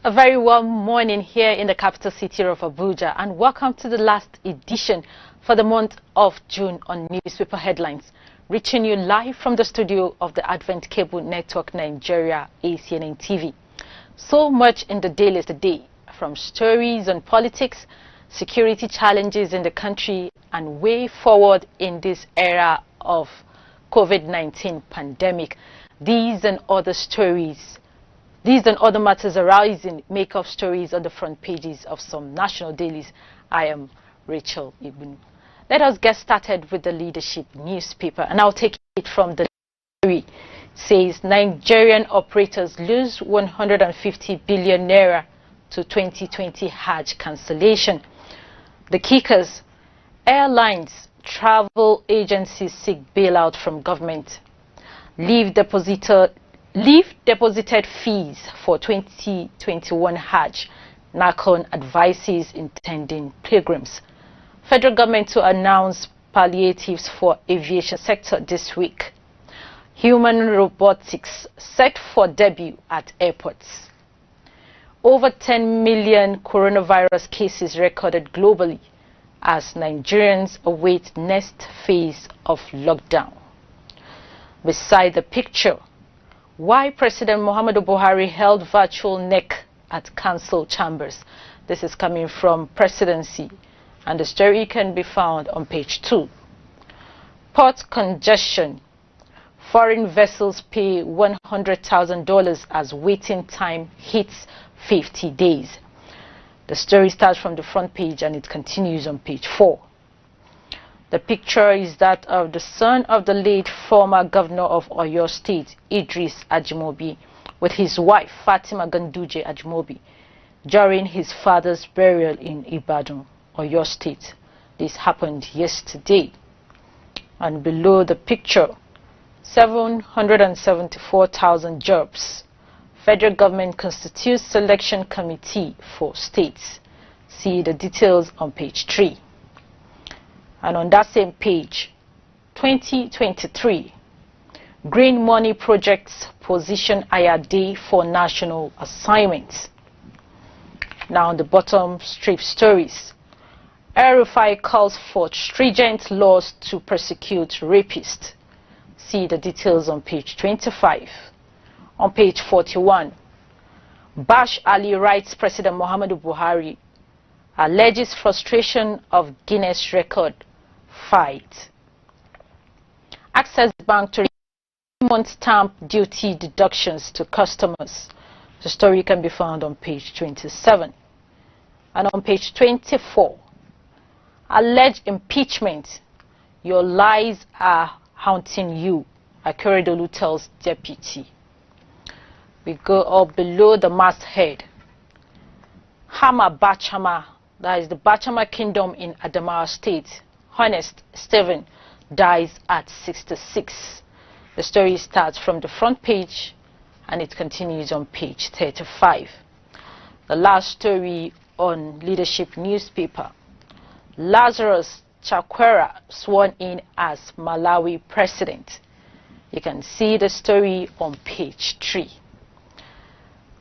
A very warm morning here in the capital city of Abuja, and welcome to the last edition for the month of June on Newspaper Headlines, reaching you live from the studio of the Advent Cable Network Nigeria, ACNNTV. So much in the daily today, from stories on politics, security challenges in the country, and way forward in this era of COVID-19 pandemic. These and other matters arising make up stories on the front pages of some national dailies. I am Rachel Ibunu. Let us get started with the leadership newspaper, and I'll take it from the story. Says Nigerian operators lose 150 billion naira to 2020 Hajj cancellation. The kickers: airlines, travel agencies seek bailout from government. Leave deposited fees for 2021 Hajj. NACON advises intending pilgrims. Federal government to announce palliatives for aviation sector this week. Human robotics set for debut at airports. Over 10 million coronavirus cases recorded globally as Nigerians await next phase of lockdown. Beside the picture, why President Muhammadu Buhari held virtual neck at council chambers. This is coming from Presidency, and the story can be found on page 2. Port congestion. Foreign vessels pay $100,000 as waiting time hits 50 days. The story starts from the front page and it continues on page 4. The picture is that of the son of the late former governor of Oyo State, Idris Ajimobi, with his wife, Fatima Ganduje Ajimobi, during his father's burial in Ibadan, Oyo State. This happened yesterday. And below the picture, 774,000 jobs. Federal government constitutes selection committee for states. See the details on page 3. And on that same page, 2023, green money projects position IRD for national assignments. Now on the bottom strip stories, RFI calls for stringent laws to prosecute rapists. See the details on page 25. On page 41, Bash Ali writes President Muhammadu Buhari alleges frustration of Guinness record fight. Access Bank to 3-month stamp duty deductions to customers. The story can be found on page 27. And on page 24, alleged impeachment. Your lies are haunting you, Akeredolu tells deputy. We go up below the masthead. Hama Bachama, that is the Bachama Kingdom in Adamawa State. Honest Stephen dies at 66. The story starts from the front page and it continues on page 35. The last story on leadership newspaper. Lazarus Chakwera sworn in as Malawi president. You can see the story on page 3.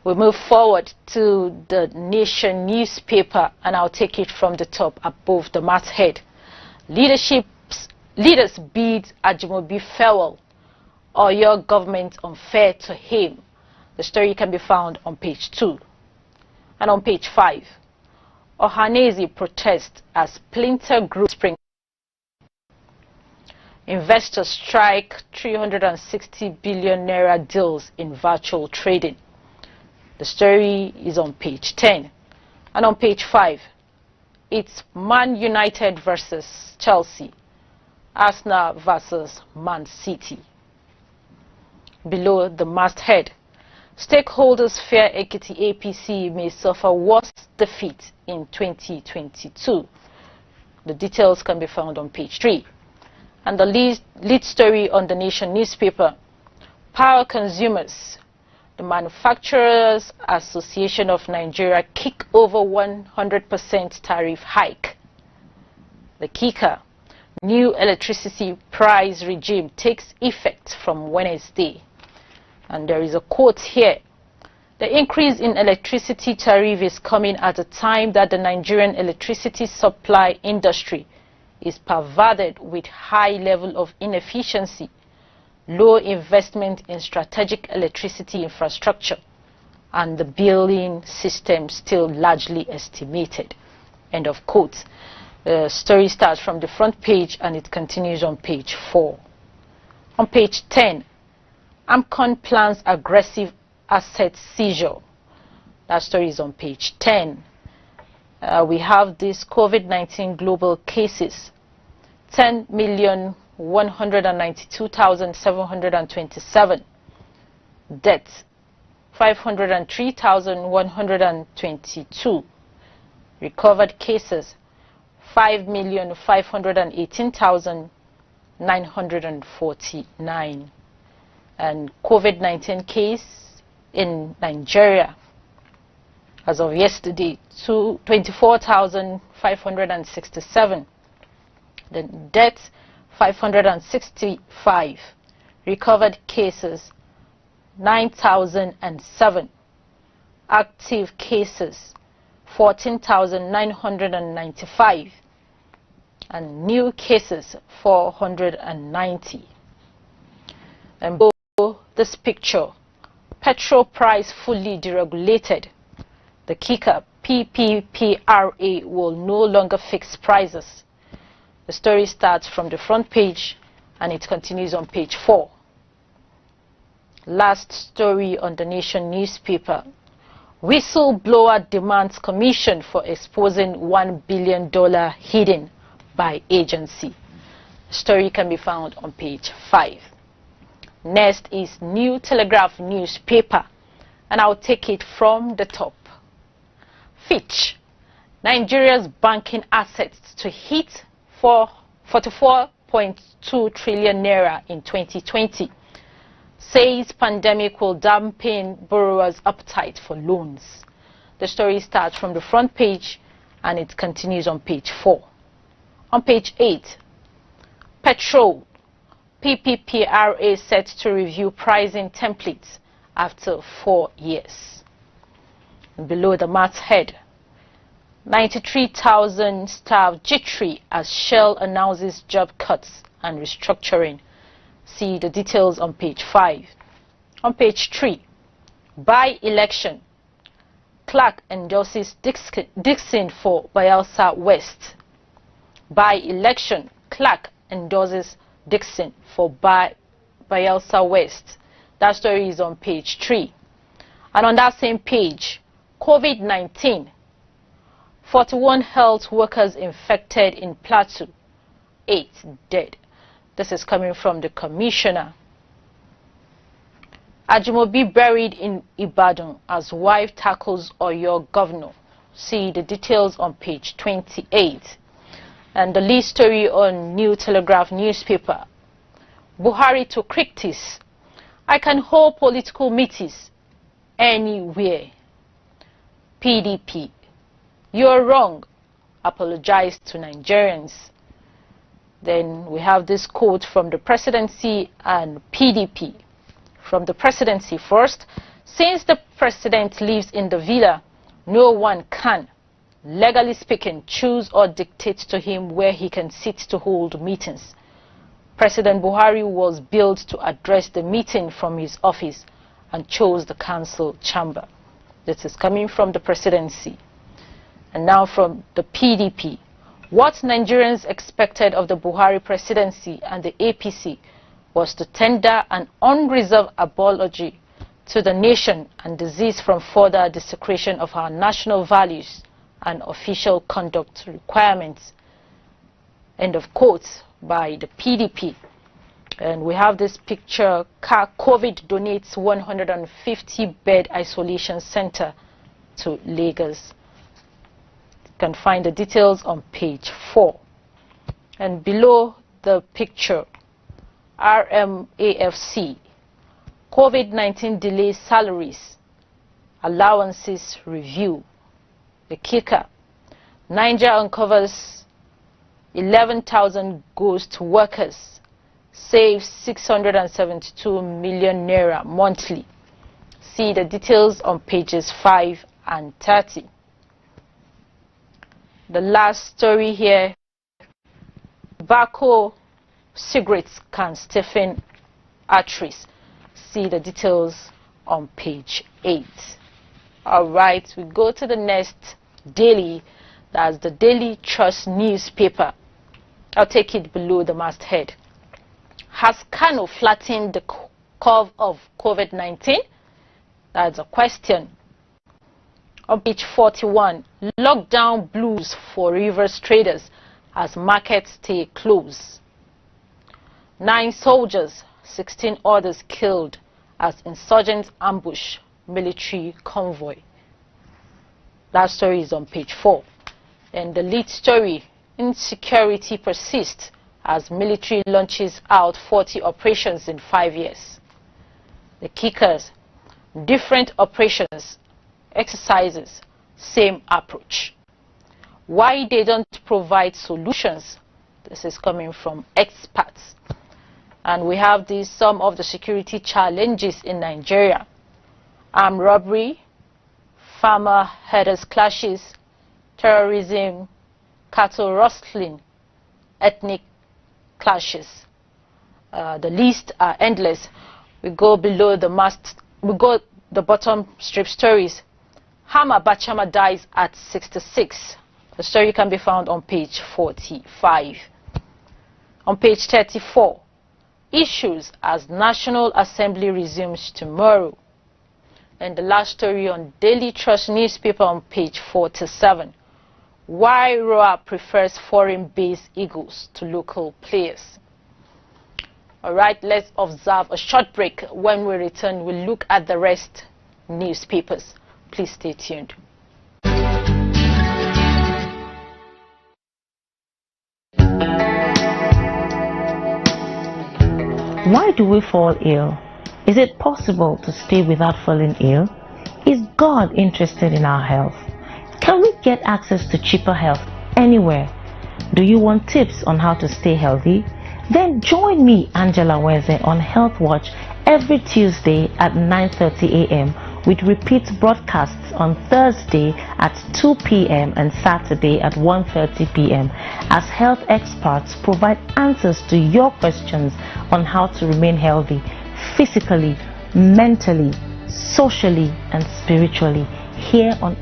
We move forward to the Nation newspaper, and I'll take it from the top above the masthead. Leaders bid Ajimobi farewell, or your government unfair to him. The story can be found on page 2. And on page 5, Ohaneze protest as splinter group spring. Investors strike 360 billion naira deals in virtual trading. The story is on page 10. And on page 5, it's Man United versus Chelsea, Arsenal versus Man City. Below the masthead, stakeholders fear Ekiti APC may suffer worse defeat in 2022. The details can be found on page 3. And the lead story on the Nation newspaper, power consumers. The Manufacturers Association of Nigeria kick over 100% tariff hike. The kicker, new electricity price regime takes effect from Wednesday. And there is a quote here. The increase in electricity tariff is coming at a time that the Nigerian electricity supply industry is pervaded with high level of inefficiency, low investment in strategic electricity infrastructure, and the billing system still largely estimated. End of quote. The story starts from the front page and it continues on page 4. On page 10, AMCON plans aggressive asset seizure. That story is on page 10. We have this COVID-19 global cases, 10,192,727. Deaths, 503,122. Recovered cases, 5,518,949. And COVID-19 case in Nigeria, as of yesterday, 24,567. The deaths, 565. Recovered cases, 9,007. Active cases, 14,995. And new cases, 490. And below this picture, petrol price fully deregulated. The kicker, PPPRA will no longer fix prices. The story starts from the front page and it continues on page 4. Last story on the Nation newspaper. Whistleblower demands commission for exposing $1 billion hidden by agency. The story can be found on page 5. Next is New Telegraph newspaper, and I'll take it from the top. Fitch, Nigeria's banking assets to hit 44.2 trillion naira in 2020, says pandemic will dampen borrowers' appetite for loans. The story starts from the front page and it continues on page 4. On page 8, petrol, PPPRA set to review pricing templates after 4 years. And below the masthead, 93,000 staff jittery as Shell announces job cuts and restructuring. See the details on page 5. On page 3, by-election, Clark endorses Dixon for Bayelsa West. By-election, Clark endorses Dixon for Bayelsa West. That story is on page 3. And on that same page, COVID-19, 41 health workers infected in Plateau, 8 dead. This is coming from the commissioner. Ajimobi buried in Ibadan as wife tackles Oyo governor. See the details on page 28. And the lead story on New Telegraph newspaper. Buhari to critics. I can hold political meetings anywhere. PDP. You're wrong. Apologize to Nigerians. Then we have this quote from the presidency and PDP. From the presidency first, since the president lives in the villa, no one can, legally speaking, choose or dictate to him where he can sit to hold meetings. President Buhari was billed to address the meeting from his office and chose the council chamber. This is coming from the presidency. And now from the PDP. What Nigerians expected of the Buhari presidency and the APC was to tender an unreserved apology to the nation and desist from further desecration of our national values and official conduct requirements. End of quote by the PDP. And we have this picture. COVID donates 150-bed isolation center to Lagos. You can find the details on page 4. And below the picture, RMAFC, COVID-19 delays salaries, allowances review. The kicker, Niger uncovers 11,000 ghost workers, saves 672 million naira monthly. See the details on pages 5 and 30. The last story here, tobacco cigarettes can stiffen arteries. See the details on page 8. Alright, we go to the next daily. That's the Daily Trust newspaper. I'll take it below the masthead. Has Kano flattened the curve of COVID-19? That's a question. On page 41, lockdown blues for Rivers traders as markets stay closed. 9 soldiers, 16 others killed as insurgents ambush military convoy. That story is on page 4. And the lead story, insecurity persists as military launches out 40 operations in 5 years. The kickers, different operations, exercises, same approach. Why they don't provide solutions? This is coming from experts. And we have some of the security challenges in Nigeria. Armed robbery, farmer herders clashes, terrorism, cattle rustling, ethnic clashes. The lists are endless. We go below the bottom strip stories. Hama Bachama dies at 66. The story can be found on page 45. On page 34, issues as National Assembly resumes tomorrow. And the last story on Daily Trust newspaper on page 47. Why Roa prefers foreign-based Eagles to local players. Alright, let's observe a short break. When we return, we'll look at the rest newspapers. Please stay tuned. Why do we fall ill? Is it possible to stay without falling ill? Is God interested in our health? Can we get access to cheaper health anywhere? Do you want tips on how to stay healthy? Then join me, Angela Weze, on Health Watch every Tuesday at 9:30 a.m. with repeat broadcasts on Thursday at 2 p.m. and Saturday at 1:30 p.m. as health experts provide answers to your questions on how to remain healthy physically, mentally, socially, and spiritually here on.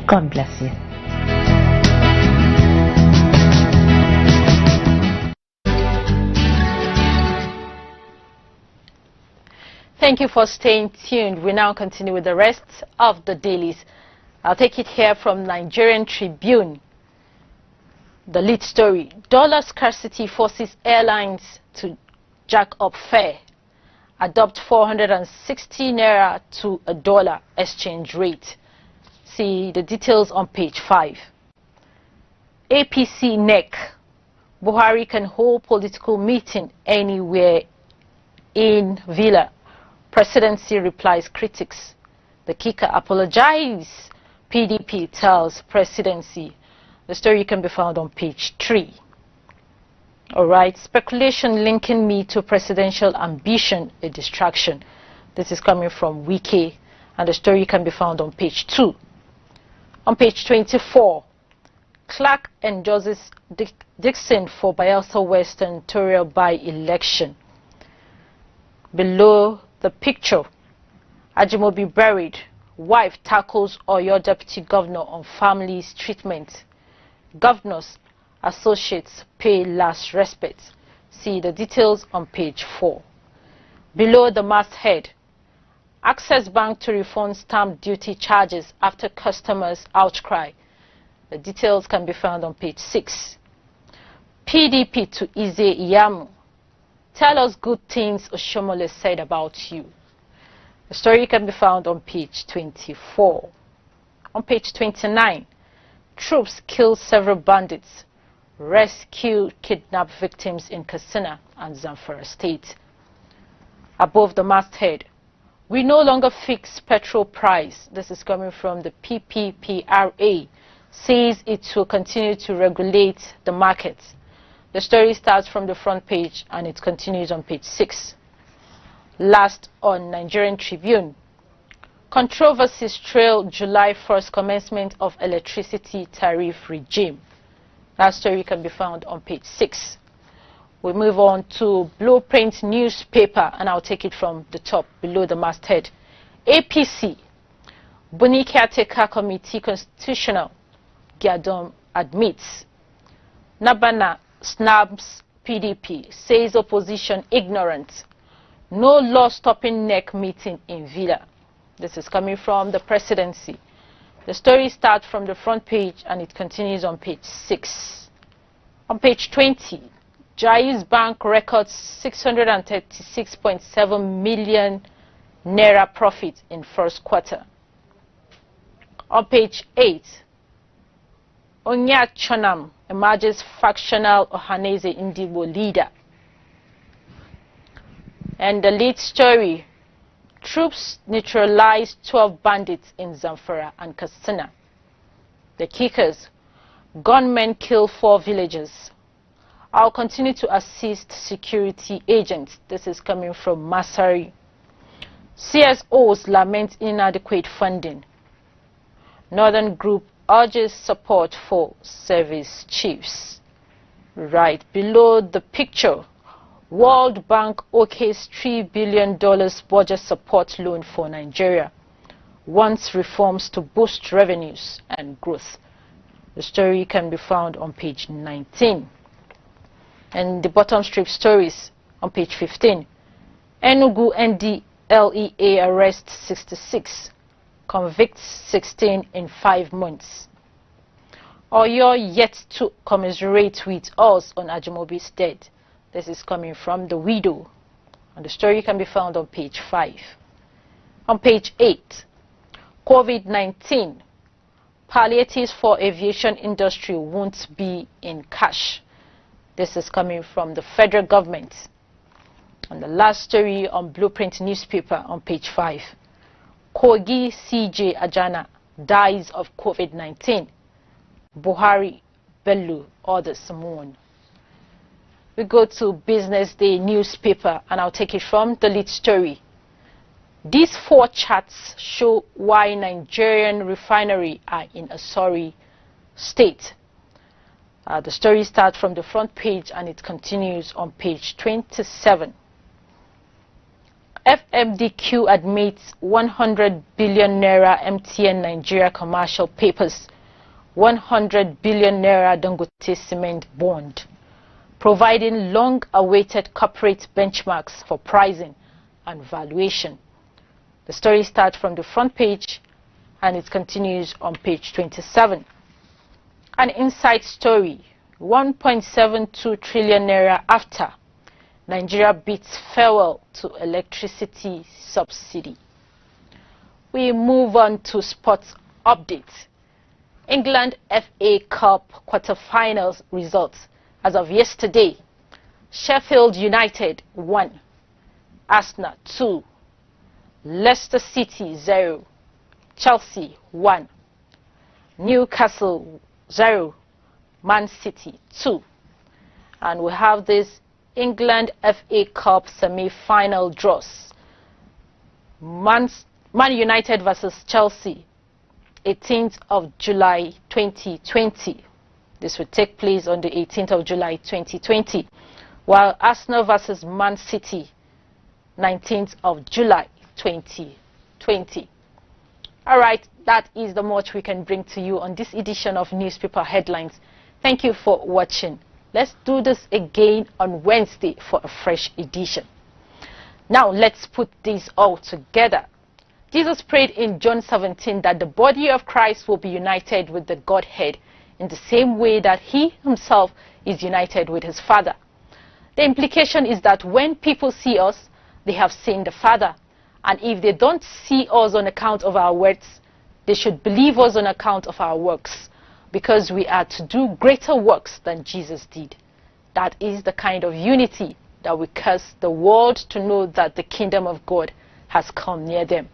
God bless you. Thank you for staying tuned. We now continue with the rest of the dailies. I'll take it here from Nigerian Tribune. The lead story, dollar scarcity forces airlines to jack up fare. Adopt 460 naira to a dollar exchange rate. See the details on page 5. APC neck. Buhari can hold political meeting anywhere in Villa. Presidency replies critics. The kicker apologizes. PDP tells presidency. The story can be found on page 3. Alright, speculation linking me to presidential ambition, a distraction. This is coming from Wiki, and the story can be found on page 2. On page 24, Clark endorses Dixon for Bayelsa West senatorial by-election. Below the picture, Ajimobi buried, wife tackles Oyo deputy governor on family's treatment. Governors, associates pay last respect. See the details on page 4. Below the masthead, Access Bank to refund stamp duty charges after customers' outcry. The details can be found on page 6. PDP to Ize Iyamu. Tell us good things Oshomole said about you. The story can be found on page 24. On page 29, troops kill several bandits, rescue kidnapped victims in Katsina and Zamfara State. Above the masthead, we no longer fix petrol price. This is coming from the PPPRA. Says it will continue to regulate the market. The story starts from the front page and it continues on page 6. Last on Nigerian Tribune. Controversies trail July 1st commencement of electricity tariff regime. That story can be found on page 6. We move on to Blueprint newspaper, and I'll take it from the top below the masthead. APC, Buni Caretaker Committee Constitutional, Giadom admits. Nabana snubs PDP, says opposition ignorant. No law stopping NEC meeting in Villa. This is coming from the presidency. The story starts from the front page and it continues on page 6. On page 20, Jai's Bank records 636.7 million naira profit in first quarter. On page 8, Onya Chonam emerges factional Ohaneze Indigo leader. And the lead story, troops neutralized 12 bandits in Zamfara and Katsina. The kickers, gunmen kill 4 villagers. I'll continue to assist security agents. This is coming from Masari. CSOs lament inadequate funding. Northern Group urges support for service chiefs. Right below the picture, World Bank okays $3 billion budget support loan for Nigeria. Wants reforms to boost revenues and growth. The story can be found on page 19. And the bottom strip stories on page 15. Enugu NDLEA arrests 66, convicts 16 in 5 months. Oyo yet to commiserate with us on Ajimobi's death. This is coming from the widow. And the story can be found on page 5. On page 8, COVID-19, palliatives for aviation industry won't be in cash. This is coming from the federal government. And the last story on Blueprint newspaper on page 5. Kogi CJ Ajana dies of COVID-19. Buhari, Bello, others mourn. We go to Business Day newspaper, and I'll take it from the lead story. These 4 charts show why Nigerian refinery are in a sorry state. The story starts from the front page and it continues on page 27. FMDQ admits 100 billion naira MTN Nigeria commercial papers, 100 billion naira Dangote cement bond, providing long-awaited corporate benchmarks for pricing and valuation. The story starts from the front page and it continues on page 27. An inside story, 1.72 trillion naira after Nigeria beats farewell to electricity subsidy. We move on to sports updates. England FA Cup quarter-finals results as of yesterday. Sheffield United 1, Arsenal 2, Leicester City 0, Chelsea 1, Newcastle 0, Man City 2. And we have this England FA Cup semi-final draws. Man United versus Chelsea, 18th of July 2020. This will take place on the 18th of July 2020. While Arsenal versus Man City, 19th of July 2020. All right, that is the much we can bring to you on this edition of Newspaper Headlines. Thank you for watching. Let's do this again on Wednesday for a fresh edition. Now let's put this all together. Jesus prayed in John 17 that the body of Christ will be united with the Godhead in the same way that he himself is united with his Father. The implication is that when people see us, they have seen the Father. And if they don't see us on account of our words, they should believe us on account of our works, because we are to do greater works than Jesus did. That is the kind of unity that will cause the world to know that the kingdom of God has come near them.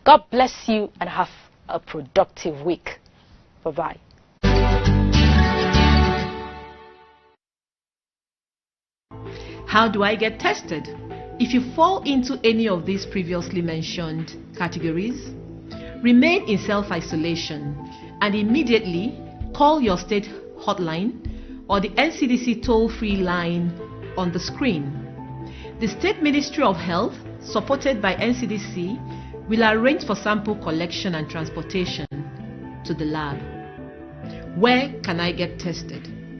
God bless you and have a productive week. Bye-bye. How do I get tested? If you fall into any of these previously mentioned categories, remain in self-isolation and immediately call your state hotline or the NCDC toll-free line on the screen. The State Ministry of Health, supported by NCDC, will arrange for sample collection and transportation to the lab. Where can I get tested?